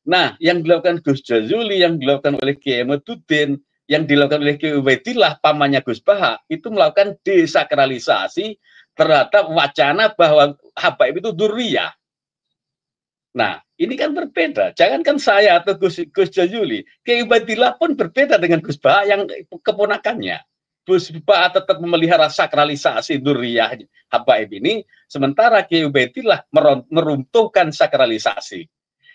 Nah, yang dilakukan Gus Jazuli, yang dilakukan oleh Kiai Ahmaduddin, yang dilakukan oleh Kiai Ubaidillah, pamannya Gus Baha, itu melakukan desakralisasi terhadap wacana bahwa habaib itu dzurriyyah. Nah, ini kan berbeda. Jangankan saya atau Gus Jazuli, Kiai Ubaidillah pun berbeda dengan Gus Baha yang keponakannya. Gus Baha tetap memelihara sakralisasi dzurriyyah habaib ini, sementara Kiai Ubaidillah meruntuhkan sakralisasi.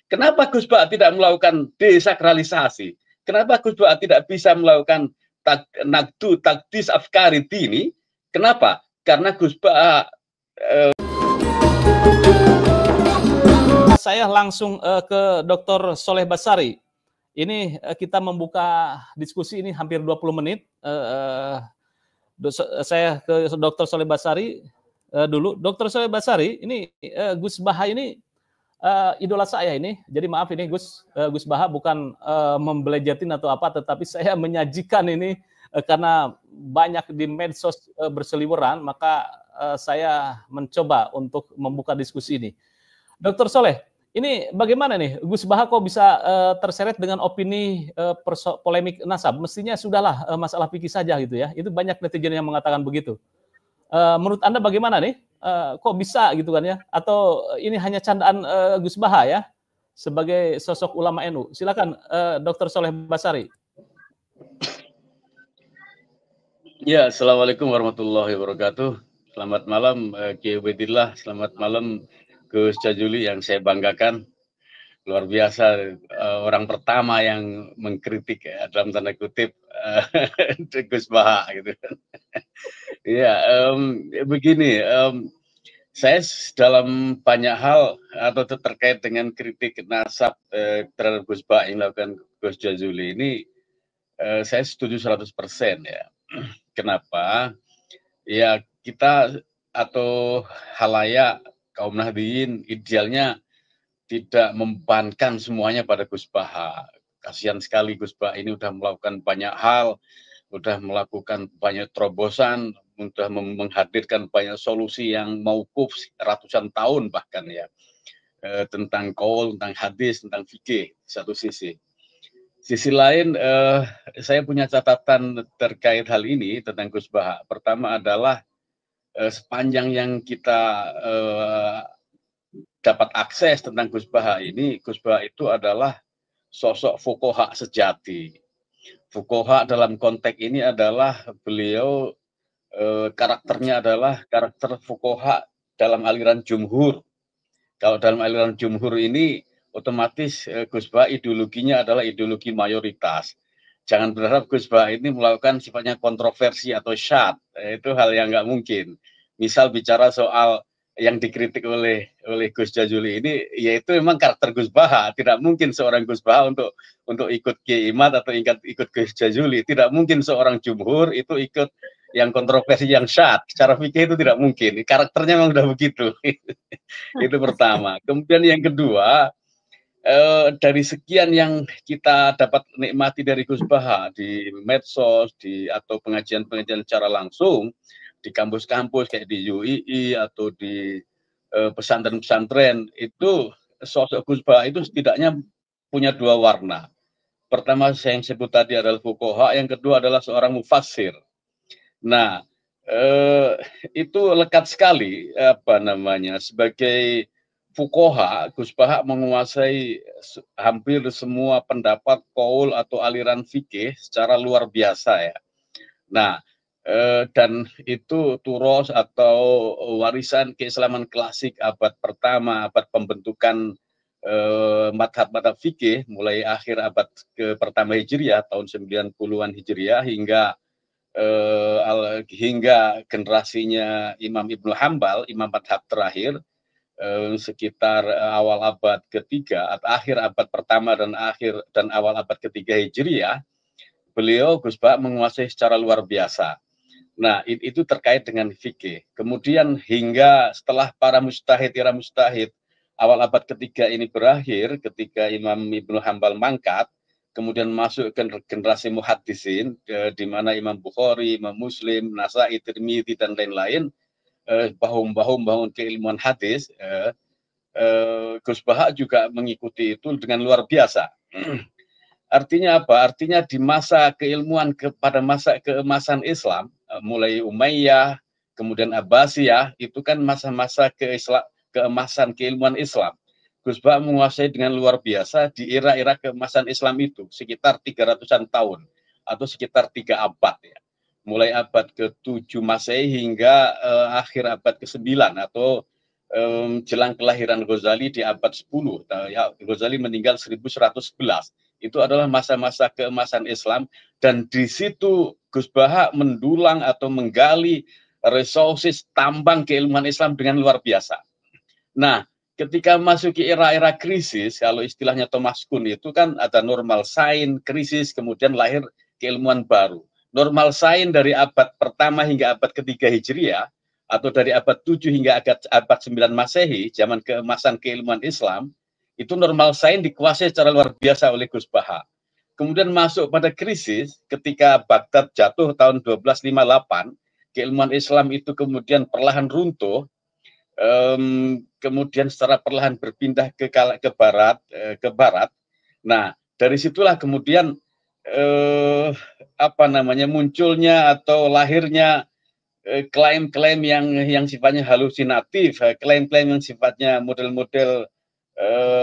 Kenapa Gus Baha tidak melakukan desakralisasi? Kenapa Gus Baha tidak bisa melakukan takdis afkari dini? Kenapa? Karena Gus Baha saya langsung ke Dr. Soleh Basari. Ini kita membuka diskusi ini hampir 20 menit. Saya ke Dr. Soleh Basari dulu. Dr. Soleh Basari, ini Gus Baha ini idola saya ini. Jadi maaf ini Gus Baha bukan membelejetin atau apa, tetapi saya menyajikan ini karena banyak di medsos berseliweran, maka saya mencoba untuk membuka diskusi ini. Dr. Soleh, ini bagaimana nih Gus Baha kok bisa terseret dengan opini polemik nasab? Mestinya sudahlah masalah fikih saja gitu ya. Itu banyak netizen yang mengatakan begitu. Menurut Anda bagaimana nih? Kok bisa gitu kan ya? Atau ini hanya candaan Gus Baha ya sebagai sosok ulama NU? Silakan Dr. Soleh Basari. Ya, assalamualaikum warahmatullahi wabarakatuh. Selamat malam Kiai Ubaidillah, selamat malam Gus Jazuli yang saya banggakan. Luar biasa, orang pertama yang mengkritik dalam tanda kutip Gus Baha gitu. Ya, begini, saya dalam banyak hal atau terkait dengan kritik nasab terhadap Gus Baha yang dilakukan Gus Jazuli ini, saya setuju 100% ya. Kenapa? Ya kita atau halayak kaum Nahdliyin idealnya tidak membebankan semuanya pada Gus Baha. Kasihan sekali Gus Baha ini udah melakukan banyak hal, udah melakukan banyak terobosan, udah menghadirkan banyak solusi yang mauquf ratusan tahun bahkan ya, tentang qaul, tentang hadis, tentang fikih satu sisi. Sisi lain, saya punya catatan terkait hal ini tentang Gus Baha. Pertama adalah sepanjang yang kita dapat akses tentang Gus Baha ini, Gus Baha itu adalah sosok fuqaha sejati. Fuqaha dalam konteks ini adalah beliau karakternya adalah karakter fuqaha dalam aliran jumhur. Kalau dalam aliran jumhur ini otomatis Gus Baha ideologinya adalah ideologi mayoritas. Jangan berharap Gus Baha ini melakukan sifatnya kontroversi atau syad, itu hal yang nggak mungkin. Misal bicara soal yang dikritik oleh Gus Jazuli ini, yaitu memang karakter Gus Baha. Tidak mungkin seorang Gus Baha untuk ikut Kiai Imad atau ikut Gus Jazuli. Tidak mungkin seorang jumhur itu ikut yang kontroversi yang syad. Secara fikih itu tidak mungkin. Karakternya memang udah begitu. Itu pertama. Kemudian yang kedua, dari sekian yang kita dapat nikmati dari Gus Baha di medsos, atau pengajian-pengajian secara langsung di kampus-kampus kayak di UII atau di pesantren-pesantren, itu sosok Gus Baha itu setidaknya punya dua warna. Pertama saya yang sebut tadi adalah fuqaha, yang kedua adalah seorang mufassir. Nah, itu lekat sekali sebagai fuqaha, Gus Baha menguasai hampir semua pendapat qaul atau aliran fikih secara luar biasa ya. Nah, dan itu turos atau warisan keislaman klasik abad pertama, abad pembentukan madhab-madhab fikih mulai akhir abad ke pertama Hijriah tahun 90-an Hijriah hingga generasinya Imam Ibnu Hambal, imam madhab terakhir, sekitar awal abad ketiga, akhir abad pertama dan awal abad ketiga Hijriah, beliau Gus Baha menguasai secara luar biasa. Nah, itu terkait dengan fikih. Kemudian hingga setelah para mujtahid, era mujtahid, awal abad ketiga ini berakhir, ketika Imam Ibnu Hambal mangkat, kemudian masuk ke generasi muhaddisin, di mana Imam Bukhari, Imam Muslim, Nasa'i, Tirmidzi, dan lain-lain, bahu-membahu membangun keilmuan hadis, Gus Baha juga mengikuti itu dengan luar biasa. Artinya apa? Artinya di masa keilmuan pada masa keemasan Islam, mulai Umayyah, kemudian Abbasiyah, itu kan masa-masa keemasan keilmuan Islam. Gus Baha menguasai dengan luar biasa di era-era keemasan Islam itu, sekitar 300-an tahun, atau sekitar 3 abad ya. Mulai abad ke-7 Masehi hingga akhir abad ke-9, atau jelang kelahiran Ghazali di abad 10. Ya, Ghazali meninggal 1111. Itu adalah masa-masa keemasan Islam, dan di situ Gus Baha mendulang atau menggali resources tambang keilmuan Islam dengan luar biasa. Nah, ketika masuki era-era krisis, kalau istilahnya Thomas Kuhn itu kan ada normal science, krisis, kemudian lahir keilmuan baru. Normal science dari abad pertama hingga abad ketiga Hijriah, atau dari abad 7 hingga abad 9 Masehi, zaman keemasan keilmuan Islam, itu normal science dikuasai secara luar biasa oleh Gus Baha. Kemudian masuk pada krisis, ketika Baghdad jatuh tahun 1258, keilmuan Islam itu kemudian perlahan runtuh, kemudian secara perlahan berpindah ke barat. Nah, dari situlah kemudian munculnya atau lahirnya klaim-klaim yang sifatnya halusinatif, klaim-klaim yang sifatnya model-model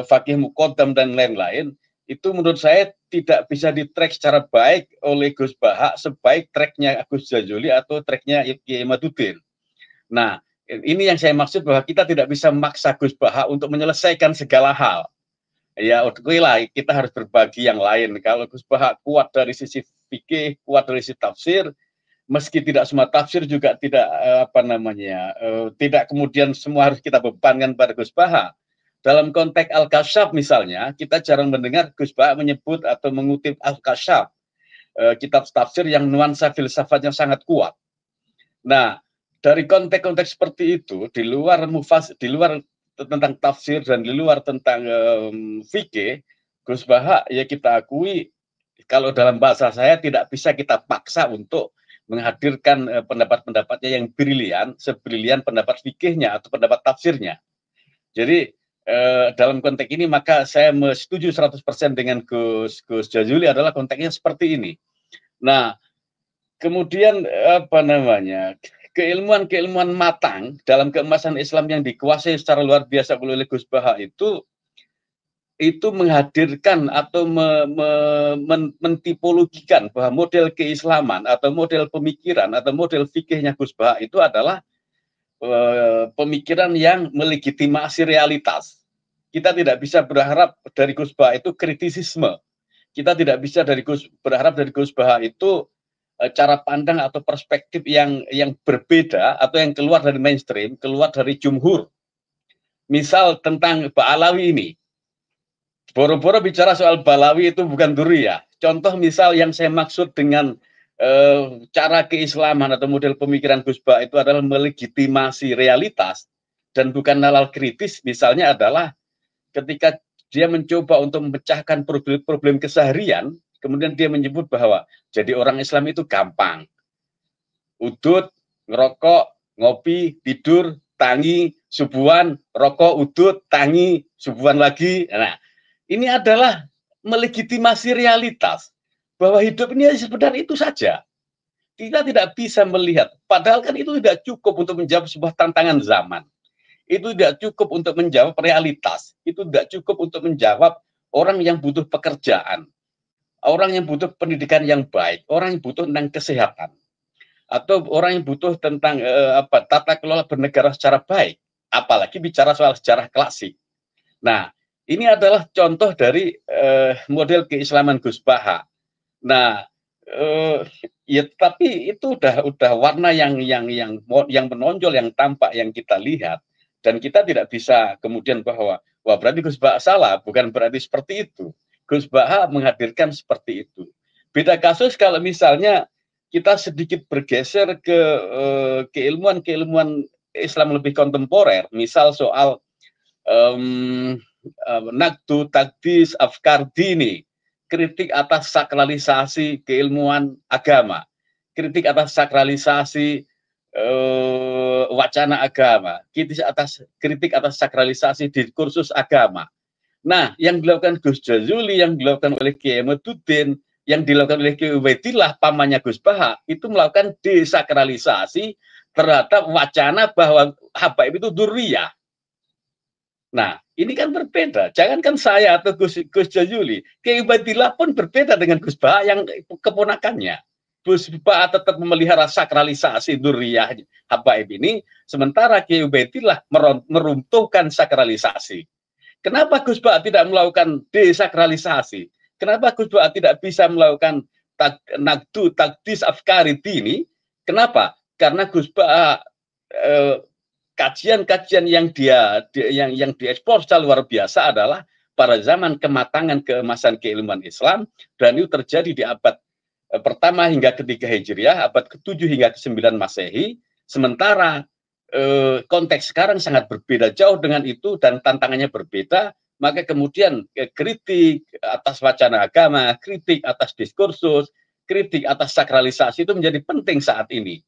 fakih muqaddam dan lain-lain, itu menurut saya tidak bisa di-track secara baik oleh Gus Baha sebaik tracknya Gus Jazuli atau tracknya Kiai Imaduddin. Nah, ini yang saya maksud, bahwa kita tidak bisa memaksa Gus Baha untuk menyelesaikan segala hal. Ya, oke lah, kita harus berbagi yang lain. Kalau Gus Baha kuat dari sisi fikih, kuat dari sisi tafsir, meski tidak semua tafsir juga tidak tidak kemudian semua harus kita bebankan pada Gus Baha. Dalam konteks Al-Kashaf misalnya, kita jarang mendengar Gus Baha menyebut atau mengutip Al-Kashaf, kitab tafsir yang nuansa filsafatnya sangat kuat. Nah, dari konteks-konteks seperti itu, di luar tentang tafsir dan di luar tentang fikih, Gus Baha ya kita akui, kalau dalam bahasa saya tidak bisa kita paksa untuk menghadirkan pendapat-pendapatnya yang brilian, sebrilian pendapat fikihnya atau pendapat tafsirnya. Jadi dalam konteks ini maka saya setuju 100% dengan Gus Jazuli, adalah konteksnya seperti ini. Nah, kemudian keilmuan matang dalam keemasan Islam yang dikuasai secara luar biasa oleh Gus Baha itu menghadirkan atau mentipologikan bahwa model keislaman atau model pemikiran atau model fikihnya Gus Baha itu adalah pemikiran yang melegitimasi realitas. Kita tidak bisa berharap dari Gus Baha itu kritisisme. Kita tidak bisa berharap dari Gus Baha itu cara pandang atau perspektif yang berbeda atau yang keluar dari mainstream, keluar dari jumhur. Misal tentang Ba'alawi ini. Boro-boro bicara soal Ba'alawi itu bukan duriyah. Contoh misal yang saya maksud dengan cara keislaman atau model pemikiran Gus Baha itu adalah melegitimasi realitas dan bukan nalar kritis, misalnya adalah ketika dia mencoba untuk memecahkan problem keseharian, kemudian dia menyebut bahwa jadi orang Islam itu gampang. Udud, ngerokok, ngopi, tidur, tangi, subuhan, rokok, udud, tangi, subuhan lagi. Nah, ini adalah melegitimasi realitas. Bahwa hidup ini sebenarnya itu saja. Kita tidak bisa melihat. Padahal kan itu tidak cukup untuk menjawab sebuah tantangan zaman. Itu tidak cukup untuk menjawab realitas. Itu tidak cukup untuk menjawab orang yang butuh pekerjaan. Orang yang butuh pendidikan yang baik. Orang yang butuh tentang kesehatan. Atau orang yang butuh tentang tata kelola bernegara secara baik. Apalagi bicara soal sejarah klasik. Nah, ini adalah contoh dari model keislaman Gus Baha. Nah, ya tapi itu udah warna yang menonjol, yang tampak, yang kita lihat, dan kita tidak bisa kemudian bahwa wah berarti Gus Baha salah, bukan berarti seperti itu. Gus Baha menghadirkan seperti itu. Beda kasus kalau misalnya kita sedikit bergeser ke keilmuan Islam lebih kontemporer, misal soal Naqdu Taqdis Afkar Dini, kritik atas sakralisasi keilmuan agama, kritik atas sakralisasi wacana agama, kritik atas sakralisasi diskursus agama. Nah, yang dilakukan Gus Jazuli, yang dilakukan oleh Kiai Ahmaduddin, yang dilakukan oleh Kiai Ubaidillah, pamannya Gus Baha, itu melakukan desakralisasi terhadap wacana bahwa habaib itu dzurriyyah. Nah, ini kan berbeda. Jangankan saya atau Gus Jazuli, Kiai Ubaidillah pun berbeda dengan Gus Baha yang keponakannya. Gus Baha tetap memelihara sakralisasi dzurriyyah habaib ini, sementara Kiai Ubaidillah meruntuhkan sakralisasi. Kenapa Gus Baha tidak melakukan desakralisasi? Kenapa Gus Baha tidak bisa melakukan takdis afkari dini? Kenapa? Karena Gus Baha kajian-kajian yang dieksplor secara luar biasa adalah pada zaman kematangan keemasan keilmuan Islam, dan itu terjadi di abad pertama hingga ketiga Hijriah, abad ke-7 hingga ke-9 Masehi. Sementara konteks sekarang sangat berbeda jauh dengan itu dan tantangannya berbeda, maka kemudian kritik atas wacana agama, kritik atas diskursus, kritik atas sakralisasi itu menjadi penting saat ini.